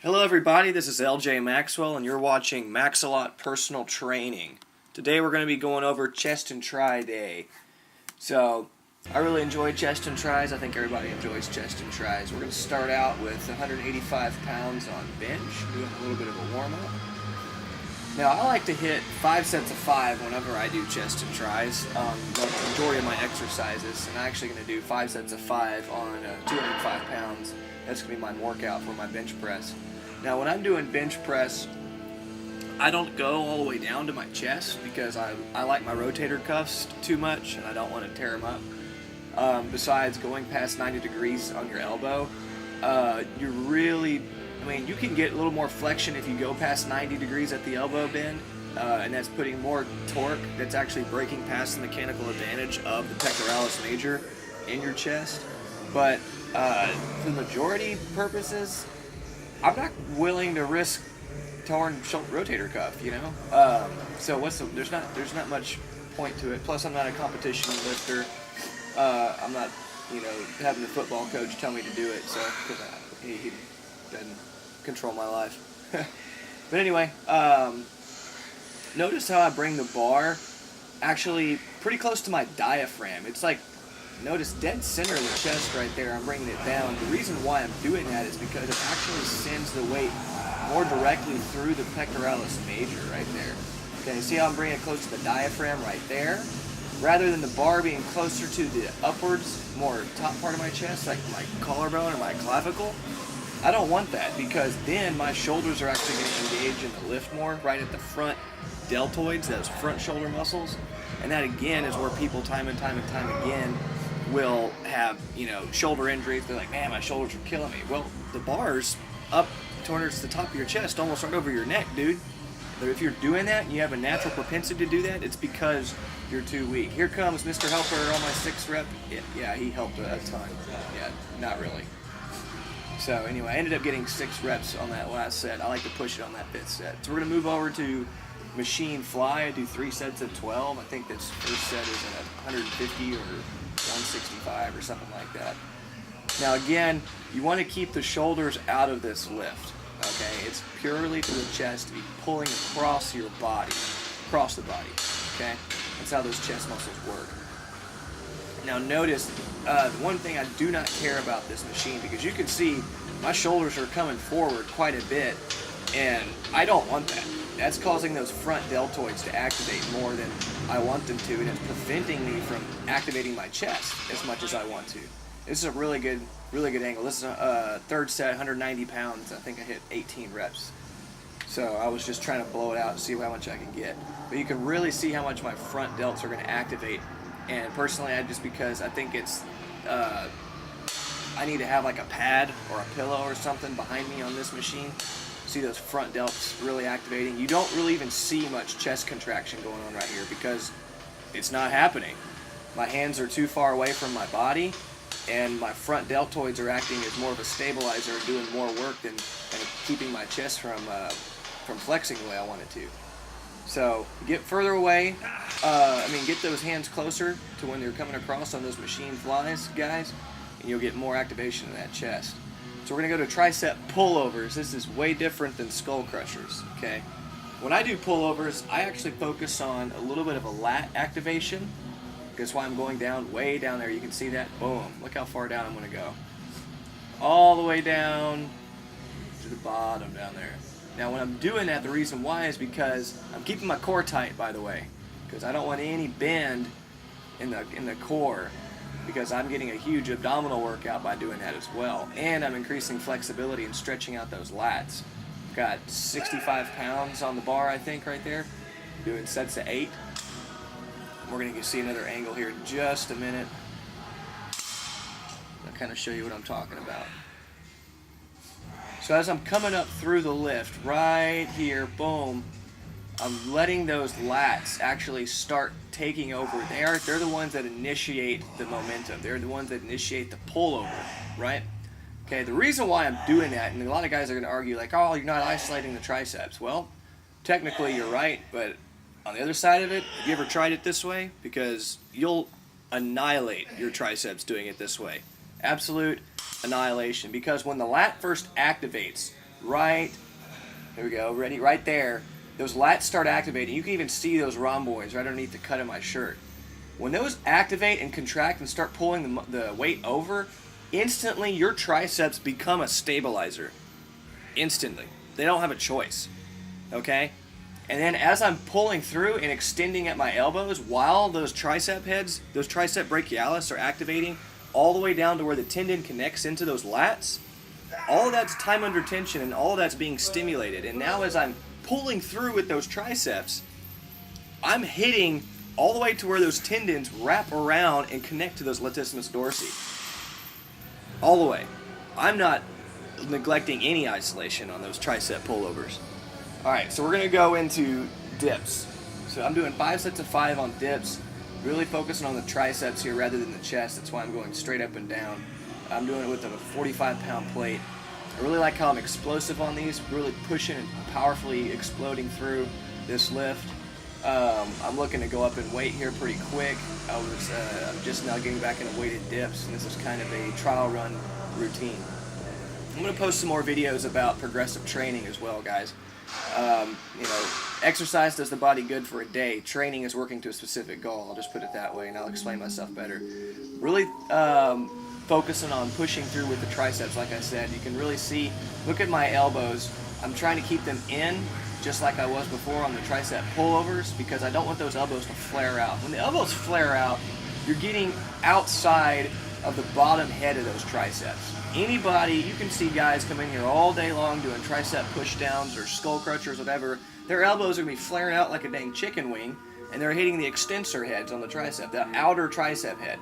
Hello everybody, this is LJ Maxwell and you're watching Maxalot Personal Training. Today we're going to be going over chest and tri day. So, I really enjoy chest and tris. I think everybody enjoys chest and tris. We're going to start out with 185 pounds on bench, doing a little bit of a warm-up. Now, I like to hit 5 sets of 5 whenever I do chest and tris on the majority of my exercises, and I'm actually going to do 5 sets of 5 on 205 pounds. That's going to be my workout for my bench press. Now, when I'm doing bench press, I don't go all the way down to my chest because I like my rotator cuffs too much and I don't want to tear them up. Besides, going past 90 degrees on your elbow, you can get a little more flexion if you go past 90 degrees at the elbow bend, and that's putting more torque that's actually breaking past the mechanical advantage of the pectoralis major in your chest. But for the majority purposes, I'm not willing to risk torn rotator cuff, you know. So there's not much point to it. Plus, I'm not a competition lifter. I'm not, having the football coach tell me to do it. So because he doesn't control my life. But anyway, notice how I bring the bar actually pretty close to my diaphragm. It's like, notice dead center of the chest right there, I'm bringing it down. The reason why I'm doing that is because it actually sends the weight more directly through the pectoralis major right there. Okay, see how I'm bringing it close to the diaphragm right there? Rather than the bar being closer to the upwards, more top part of my chest, like my collarbone or my clavicle. I don't want that because then my shoulders are actually going to engage in the lift more right at the front deltoids, those front shoulder muscles. And that again is where people time and time again will have, shoulder injuries. They're like, man, my shoulders are killing me. Well, the bar's up towards the top of your chest, almost right over your neck, dude. But if you're doing that and you have a natural propensity to do that, it's because you're too weak. Here comes Mr. Helper on my 6th rep. Yeah, he helped a ton. Yeah, not really. So anyway, I ended up getting 6 reps on that last set. I like to push it on that 5th set. So we're going to move over to machine fly. I do 3 sets of 12. I think this first set is at 150 or 165 or something like that. Now again, you want to keep the shoulders out of this lift. Okay, it's purely for the chest to be pulling across your body, across the body. Okay, that's how those chest muscles work. Now notice, one thing I do not care about this machine, because you can see my shoulders are coming forward quite a bit, and I don't want that. That's causing those front deltoids to activate more than I want them to, and it's preventing me from activating my chest as much as I want to. This is a really good angle. This is a 3rd set, 190 pounds. I think I hit 18 reps. So I was just trying to blow it out and see how much I can get. But you can really see how much my front delts are going to activate. And personally, because I think it's, I need to have like a pad or a pillow or something behind me on this machine. See those front delts really activating. You don't really even see much chest contraction going on right here because it's not happening. My hands are too far away from my body, and my front deltoids are acting as more of a stabilizer and doing more work than keeping my chest from flexing the way I want it to. So get further away. Get those hands closer to when they're coming across on those machine flies, guys, and you'll get more activation in that chest. So we're going to go to tricep pullovers. This is way different than skull crushers, okay? When I do pullovers, I actually focus on a little bit of a lat activation. That's why I'm going down, way down there. You can see that. Boom. Look how far down I'm going to go. All the way down to the bottom down there. Now, when I'm doing that, the reason why is because I'm keeping my core tight, by the way, because I don't want any bend in the core, because I'm getting a huge abdominal workout by doing that as well. And I'm increasing flexibility and stretching out those lats. Got 65 pounds on the bar, I think, right there. Doing sets of 8. We're going to see another angle here in just a minute. I'll kind of show you what I'm talking about. So as I'm coming up through the lift, right here, boom, I'm letting those lats actually start taking over. They're the ones that initiate the momentum. They're the ones that initiate the pullover, right? Okay, the reason why I'm doing that, and a lot of guys are going to argue like, oh, you're not isolating the triceps. Well, technically you're right, but on the other side of it, have you ever tried it this way? Because you'll annihilate your triceps doing it this way. Absolute annihilation. Because when the lat first activates, right, here we go, ready, right there, those lats start activating. You can even see those rhomboids right underneath the cut of my shirt. When those activate and contract and start pulling the weight over, instantly your triceps become a stabilizer. Instantly. They don't have a choice. Okay? And then as I'm pulling through and extending at my elbows, while those tricep heads, those tricep brachialis are activating all the way down to where the tendon connects into those lats, all of that's time under tension and all of that's being stimulated. And now as I'm pulling through with those triceps, I'm hitting all the way to where those tendons wrap around and connect to those latissimus dorsi. All the way. I'm not neglecting any isolation on those tricep pullovers. Alright, so we're going to go into dips. So I'm doing 5 sets of 5 on dips, really focusing on the triceps here rather than the chest. That's why I'm going straight up and down. I'm doing it with a 45-pound plate. I really like how I'm explosive on these, really pushing and powerfully exploding through this lift. I'm looking to go up in weight here pretty quick. I'm just now getting back into weighted dips, and this is kind of a trial run routine. I'm going to post some more videos about progressive training as well, guys. You know, exercise does the body good for a day. Training is working to a specific goal. I'll just put it that way, and I'll explain myself better. Really focusing on pushing through with the triceps, like I said. You can really see, look at my elbows. I'm trying to keep them in, just like I was before on the tricep pullovers, because I don't want those elbows to flare out. When the elbows flare out, you're getting outside of the bottom head of those triceps. Anybody, you can see guys come in here all day long doing tricep pushdowns or skull crushers, whatever. Their elbows are going to be flaring out like a dang chicken wing, and they're hitting the extensor heads on the tricep, the outer tricep head.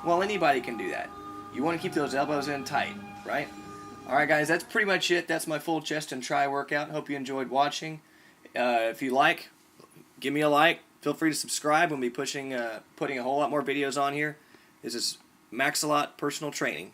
Well, anybody can do that. You want to keep those elbows in tight, right? Alright guys, that's pretty much it. That's my full chest and tri workout. Hope you enjoyed watching. If you like, give me a like. Feel free to subscribe. We'll be putting a whole lot more videos on here. This is Maxalot Personal Training.